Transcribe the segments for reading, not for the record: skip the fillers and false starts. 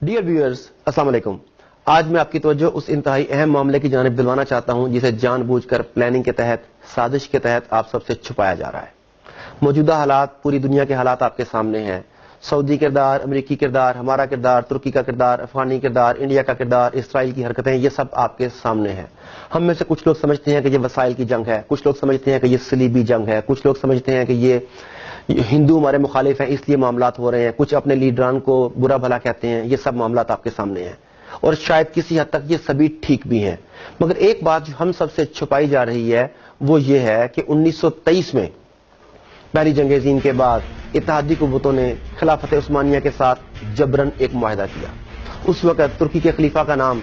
Dear viewers, السلام علیکم۔ آج میں آپ کی توجہ اس انتہائی اہم معاملے کی جانب دلوانا چاہتا ہوں جسے جان بوجھ کر پلاننگ کے تحت، سازش کے تحت آپ سب سے چھپایا جا رہا ہے۔ موجودہ حالات، پوری دنیا کے حالات آپ کے سامنے ہیں۔ سعودی کردار، امریکی کردار، ہمارا کردار، ترکی کا کردار، افغانی کردار، انڈیا کا کردار، اسرائیل کی حرکتیں، یہ سب آپ کے سامنے ہیں۔ ہم میں سے کچھ لوگ سمجھتے ہیں کہ یہ وسائل کی جنگ ہے، کچھ لوگ سمجھتے ہیں کہ یہ صلیبی جنگ ہے، کچھ لوگ سمجھتے ہیں کہ یہ ہندو ہمارے مخالف ہیں اس لیے معاملات ہو رہے ہیں، کچھ اپنے لیڈران کو برا بھلا کہتے ہیں۔ یہ سب معاملات آپ کے سامنے ہیں اور شاید کسی حد تک یہ سبھی ٹھیک بھی ہیں، مگر ایک بات جو ہم سب سے چھپائی جا رہی ہے وہ یہ ہے کہ 1923 میں پہلی جنگ عظیم کے بعد اتحادی قوتوں نے خلافت عثمانیہ کے ساتھ جبرن ایک معاہدہ کیا۔ اس وقت ترکی کے خلیفہ کا نام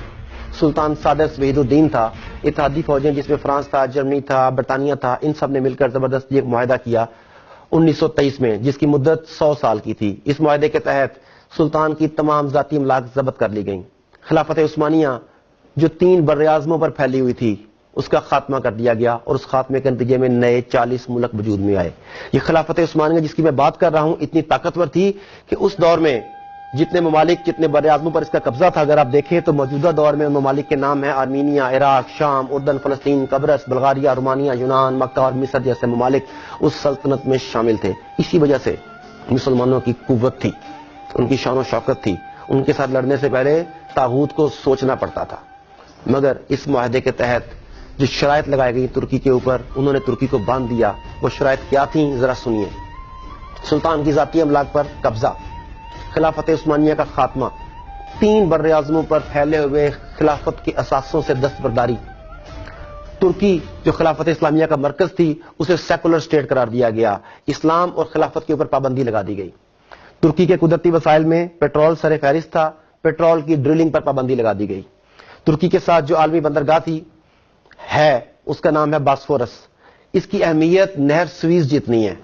سلطان سادس وحید الدین تھا۔ اتحادی فوجیں جس میں فرانس تھا، جرمنی تھا، برطانیہ تھا، ان سب نے مل کر زبردستی ایک معاہدہ کیا 1923 میں، جس کی مدت 100 سال کی تھی۔ اس معاہدے کے تحت سلطان کی تمام ذاتی املاک ضبط کر لی گئیں۔ خلافت عثمانیہ جو 3 براعظموں پر پھیلی ہوئی تھی اس کا خاتمہ کر دیا گیا اور اس خاتمے کے نتیجے میں نئے 40 ملک وجود میں آئے۔ یہ خلافت عثمانیہ جس کی میں بات کر رہا ہوں اتنی طاقتور تھی کہ اس دور میں جتنے ممالک، جتنے براعظموں پر اس کا قبضہ تھا، اگر آپ دیکھیں تو موجودہ دور میں ان ممالک کے نام ہیں آرمینیا، عراق، شام، اردن، فلسطین، قبرص، بلغاریہ، رومانیہ، یونان، مکہ اور مصر جیسے ممالک اس سلطنت میں شامل تھے۔ اسی وجہ سے مسلمانوں کی قوت تھی، ان کی شان و شوکت تھی۔ ان کے ساتھ لڑنے سے پہلے طاغوت کو سوچنا پڑتا تھا، مگر اس معاہدے کے تحت جو شرائط لگائی گئی ترکی کے اوپر، انہوں نے ترکی کو باندھ دیا۔ وہ شرائط کیا تھیں ذرا سنیے۔ سلطان کی ذاتی املاک پر قبضہ، خلافت عثمانیہ کا خاتمہ، 3 براعظموں پر پھیلے ہوئے خلافت کے اثاثوں سے دستبرداری، ترکی جو خلافت اسلامیہ کا مرکز تھی اسے سیکولر اسٹیٹ قرار دیا گیا، اسلام اور خلافت کے اوپر پابندی لگا دی گئی۔ ترکی کے قدرتی وسائل میں پیٹرول سر فہرست تھا، پیٹرول کی ڈرلنگ پر پابندی لگا دی گئی۔ ترکی کے ساتھ جو عالمی بندرگاہ تھی ہے اس کا نام ہے باسفورس۔ اس کی اہمیت نہر سویز جتنی ہے۔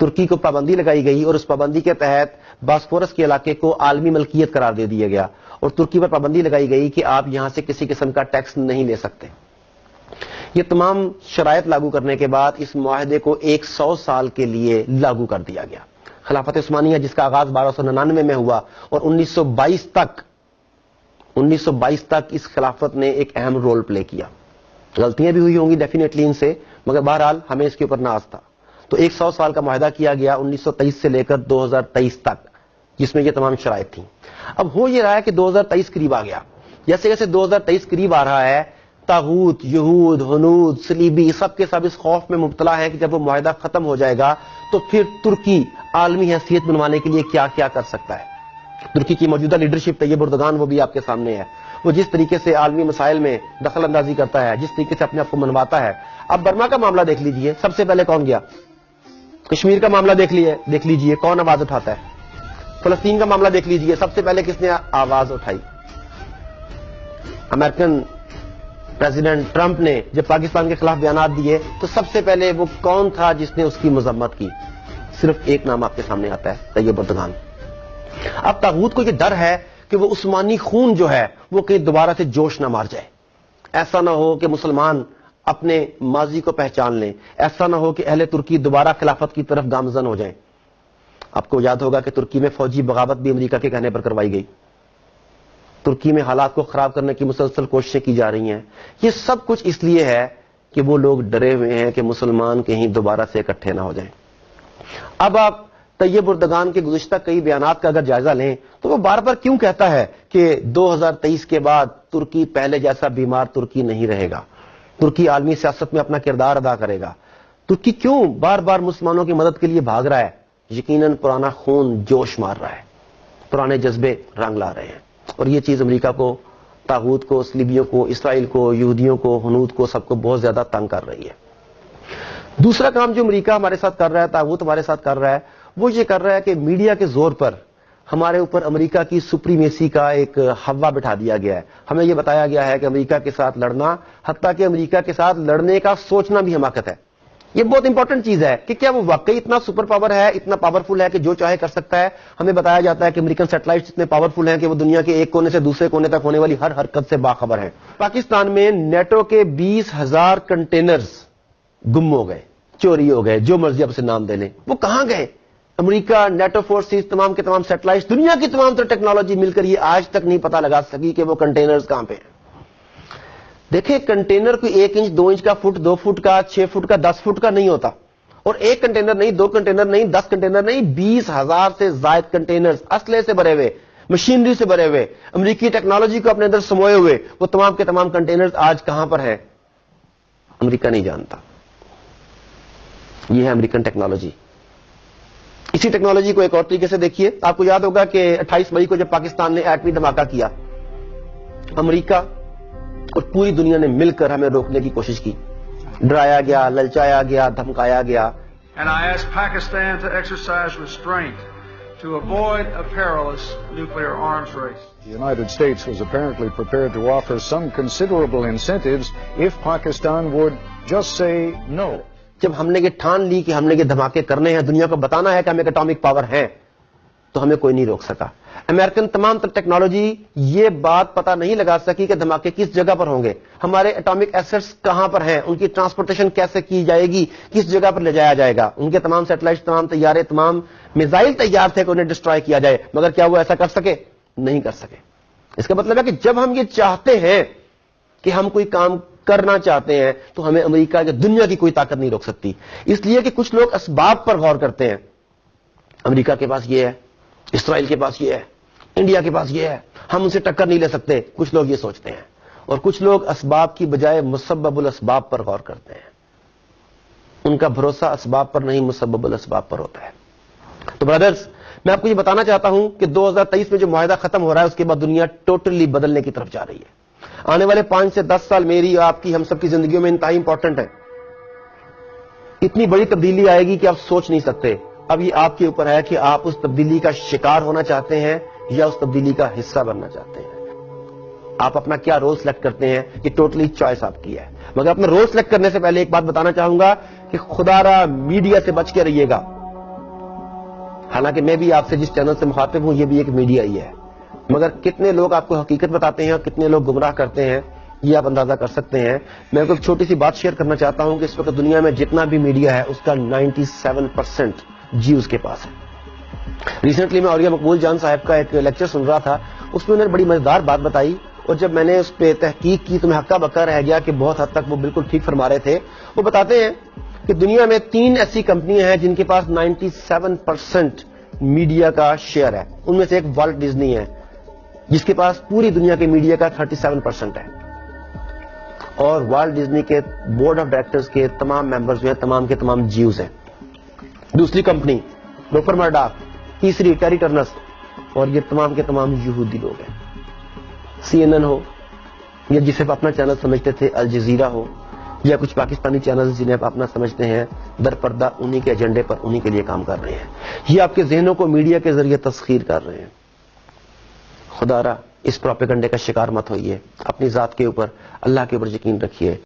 ترکی کو پابندی لگائی گئی اور اس پابندی کے تحت باسفورس کے علاقے کو عالمی ملکیت قرار دے دیا گیا اور ترکی پر پابندی لگائی گئی کہ آپ یہاں سے کسی قسم کا ٹیکس نہیں لے سکتے۔ یہ تمام شرائط لاگو کرنے کے بعد اس معاہدے کو 100 سال کے لیے لاگو کر دیا گیا۔ خلافت عثمانیہ جس کا آغاز 1299 میں ہوا اور 1922 تک اس خلافت نے ایک اہم رول پلے کیا۔ غلطیاں بھی ہوئی ہوں گی ڈیفینیٹلی ان سے، مگر بہرحال ہمیں اس کے اوپر ناز تھا۔ تو 100 سال کا معاہدہ کیا گیا 1923 سے لے کر 2023 تک، جس میں یہ تمام شرائط تھیں۔ اب ہو یہ رہا ہے کہ 2023 قریب آ گیا۔ جیسے جیسے 2023 قریب آ رہا ہے، طاغوت، یہود، ہنود، صلیبی سب کے سب اس خوف میں مبتلا ہیں کہ جب وہ معاہدہ ختم ہو جائے گا تو پھر ترکی عالمی حیثیت بنوانے کے لیے کیا کیا کر سکتا ہے۔ ترکی کی موجودہ لیڈرشپ طیب اردگان وہ بھی آپ کے سامنے ہے۔ وہ جس طریقے سے عالمی مسائل میں دخل اندازی کرتا ہے، جس طریقے سے اپنے آپ کو منواتا ہے۔ اب برما کا معاملہ دیکھ لیجئے، سب سے پہلے کون گیا؟ کشمیر کا معاملہ دیکھ لیجئے کون آواز اٹھاتا ہے؟ فلسطین کا معاملہ دیکھ لیجئے، سب سے پہلے کس نے آواز اٹھائی؟ امریکن پریزیڈنٹ ٹرمپ نے جب پاکستان کے خلاف بیانات دیے تو سب سے پہلے وہ کون تھا جس نے اس کی مذمت کی؟ صرف ایک نام آپ کے سامنے آتا ہے، طیب اردگان۔ اب طاغوت کو یہ ڈر ہے کہ وہ عثمانی خون جو ہے وہ کہیں دوبارہ سے جوش نہ مار جائے، ایسا نہ ہو کہ مسلمان اپنے ماضی کو پہچان لیں، ایسا نہ ہو کہ اہل ترکی دوبارہ خلافت کی طرف گامزن ہو جائیں۔ آپ کو یاد ہوگا کہ ترکی میں فوجی بغاوت بھی امریکہ کے کہنے پر کروائی گئی۔ ترکی میں حالات کو خراب کرنے کی مسلسل کوششیں کی جا رہی ہیں۔ یہ سب کچھ اس لیے ہے کہ وہ لوگ ڈرے ہوئے ہیں کہ مسلمان کہیں دوبارہ سے اکٹھے نہ ہو جائیں۔ اب آپ طیب اردگان کے گزشتہ کئی بیانات کا اگر جائزہ لیں تو وہ بار بار کیوں کہتا ہے کہ 2023 کے بعد ترکی پہلے جیسا بیمار ترکی نہیں رہے گا، ترکی عالمی سیاست میں اپنا کردار ادا کرے گا؟ ترکی کیوں بار بار مسلمانوں کی مدد کے لیے بھاگ رہا ہے؟ یقیناً پرانا خون جوش مار رہا ہے، پرانے جذبے رنگ لا رہے ہیں، اور یہ چیز امریکہ کو، طاغوت کو، صلیبیوں کو، اسرائیل کو، یہودیوں کو، ہنود کو، سب کو بہت زیادہ تنگ کر رہی ہے۔ دوسرا کام جو امریکہ ہمارے ساتھ کر رہا ہے، طاغوت ہمارے ساتھ کر رہا ہے، وہ یہ کر رہا ہے کہ میڈیا کے زور پر ہمارے اوپر امریکہ کی سپریمیسی کا ایک ہوا بٹھا دیا گیا ہے۔ ہمیں یہ بتایا گیا ہے کہ امریکہ کے ساتھ لڑنا، حتیٰ کہ امریکہ کے ساتھ لڑنے کا سوچنا بھی حماقت ہے۔ یہ بہت امپورٹنٹ چیز ہے کہ کیا وہ واقعی اتنا سپر پاور ہے، اتنا پاورفل ہے کہ جو چاہے کر سکتا ہے؟ ہمیں بتایا جاتا ہے کہ امریکن سیٹلائٹس اتنے پاورفل ہیں کہ وہ دنیا کے ایک کونے سے دوسرے کونے تک ہونے والی ہر حرکت سے باخبر ہیں۔ پاکستان میں نیٹو کے 20,000 کنٹینرز گم ہو گئے، چوری ہو گئے، جو مرضی آپ اسے نام دے لیں۔ وہ کہاں گئے؟ امریکہ، نیٹو فورسز، تمام کے تمام سیٹلائٹ، دنیا کی تمام تر ٹیکنالوجی مل کر یہ آج تک نہیں پتا لگا سکی کہ وہ کنٹینرز کہاں پہ ہیں. دیکھیں کنٹینر کوئی 1 انچ 2 انچ کا، فٹ 2 فٹ کا، 6 فٹ کا، 10 فٹ کا نہیں ہوتا. اور ایک کنٹینر نہیں، 2 کنٹینر نہیں، 10 کنٹینر نہیں، 20,000 سے زائد کنٹینرز اسلحے سے بھرے ہوئے، مشینری سے بھرے ہوئے، امریکی ٹیکنالوجی کو اپنے اندر سموئے ہوئے، وہ تمام کے تمام کنٹینرز آج کہاں پر ہیں امریکہ نہیں جانتا. یہ ہے امریکن ٹیکنالوجی. اسی ٹیکنالوجی کو ایک اور طریقے سے دیکھیے. آپ کو یاد ہوگا کہ 28 مئی کو جب پاکستان نے ایٹمی دھماکہ کیا، امریکہ اور پوری دنیا نے مل کر ہمیں روکنے کی کوشش کی. ڈرایا گیا، للچایا گیا، دھمکایا گیا. And I ask Pakistan to exercise restraint to avoid a perilous nuclear arms race. The United States was apparently prepared to offer some considerable incentives if Pakistan would just say no. جب ہم نے یہ ٹھان لی کہ ہم نے یہ دھماکے کرنے ہیں، دنیا کو بتانا ہے کہ ہم ایک اٹامک پاور ہیں، تو ہمیں کوئی نہیں روک سکا. امریکن تمام تر ٹیکنالوجی یہ بات پتہ نہیں لگا سکی کہ دھماکے کس جگہ پر ہوں گے، ہمارے اٹامک ایسٹس کہاں پر ہیں، ان کی ٹرانسپورٹیشن کیسے کی جائے گی، کس جگہ پر لے جایا جائے گا. ان کے تمام سیٹلائٹ، تمام طیارے، تمام میزائل تیار تھے کہ انہیں ڈسٹرائے کیا جائے، مگر کیا وہ ایسا کر سکے؟ نہیں کر سکے. اس کا مطلب ہے کہ جب ہم یہ چاہتے ہیں کہ ہم کوئی کام کرنا چاہتے ہیں تو ہمیں امریکہ یا دنیا کی کوئی طاقت نہیں روک سکتی. اس لیے کہ کچھ لوگ اسباب پر غور کرتے ہیں. امریکہ کے پاس یہ ہے، اسرائیل کے پاس یہ ہے، انڈیا کے پاس یہ ہے، ہم ان سے ٹکر نہیں لے سکتے. کچھ لوگ یہ سوچتے ہیں، اور کچھ لوگ اسباب کی بجائے مسبب الاسباب پر غور کرتے ہیں. ان کا بھروسہ اسباب پر نہیں، مسبب الاسباب پر ہوتا ہے. تو برادرز، میں آپ کو یہ بتانا چاہتا ہوں کہ 2023 میں جو معاہدہ ختم ہو رہا ہے اس کے بعد دنیا ٹوٹلی بدلنے کی طرف جا رہی ہے. آنے والے 5 سے 10 سال میری آپ کی، ہم سب کی زندگیوں میں انتہائی امپورٹنٹ ہے. اتنی بڑی تبدیلی آئے گی کہ آپ سوچ نہیں سکتے. اب یہ آپ کے اوپر ہے کہ آپ اس تبدیلی کا شکار ہونا چاہتے ہیں یا اس تبدیلی کا حصہ بننا چاہتے ہیں. آپ اپنا کیا رول سلیکٹ کرتے ہیں، یہ ٹوٹلی چوائس آپ کی ہے. مگر اپنا رول سلیکٹ کرنے سے پہلے ایک بات بتانا چاہوں گا کہ خدا را میڈیا سے بچ کے رہیے گا. حالانکہ میں بھی آپ سے جس چینل سے مخاطب ہوں یہ بھی ایک میڈیا ہی ہے، مگر کتنے لوگ آپ کو حقیقت بتاتے ہیں اور کتنے لوگ گمراہ کرتے ہیں یہ آپ اندازہ کر سکتے ہیں. میں ایک چھوٹی سی بات شیئر کرنا چاہتا ہوں کہ اس وقت دنیا میں جتنا بھی میڈیا ہے اس کا 97% جی اس کے پاس ہے. ریسنٹلی میں اوریا مقبول جان صاحب کا ایک لیکچر سن رہا تھا، اس میں انہوں نے بڑی مزیدار بات بتائی، اور جب میں نے اس پہ تحقیق کی تو میں ہکا بکا رہ گیا کہ بہت حد تک وہ بالکل ٹھیک فرما رہے تھے. وہ بتاتے ہیں کہ دنیا میں 3 ایسی کمپنیاں ہیں جن کے پاس 97% میڈیا کا شیئر ہے. ان میں سے ایک والٹ ڈزنی ہے جس کے پاس پوری دنیا کے میڈیا کا 37% ہے، اور والٹ ڈزنی کے بورڈ آف ڈائریکٹرز کے تمام ممبرز جو ہیں تمام کے تمام جیوز ہیں. دوسری کمپنی روپر مرڈاک، تیسری ٹیری ٹرنرز، اور یہ تمام کے تمام یہودی لوگ ہیں. CNN ہو یا جسے آپ اپنا چینل سمجھتے تھے، الجزیرہ ہو یا کچھ پاکستانی چینلز جنہیں آپ اپنا سمجھتے ہیں، در پردہ انہی کے ایجنڈے پر انہی کے لیے کام کر رہے ہیں. یہ آپ کے ذہنوں کو میڈیا کے ذریعے تسخیر کر رہے ہیں. خدا را اس پروپیگنڈے کا شکار مت ہوئیے. اپنی ذات کے اوپر، اللہ کے اوپر یقین رکھیے.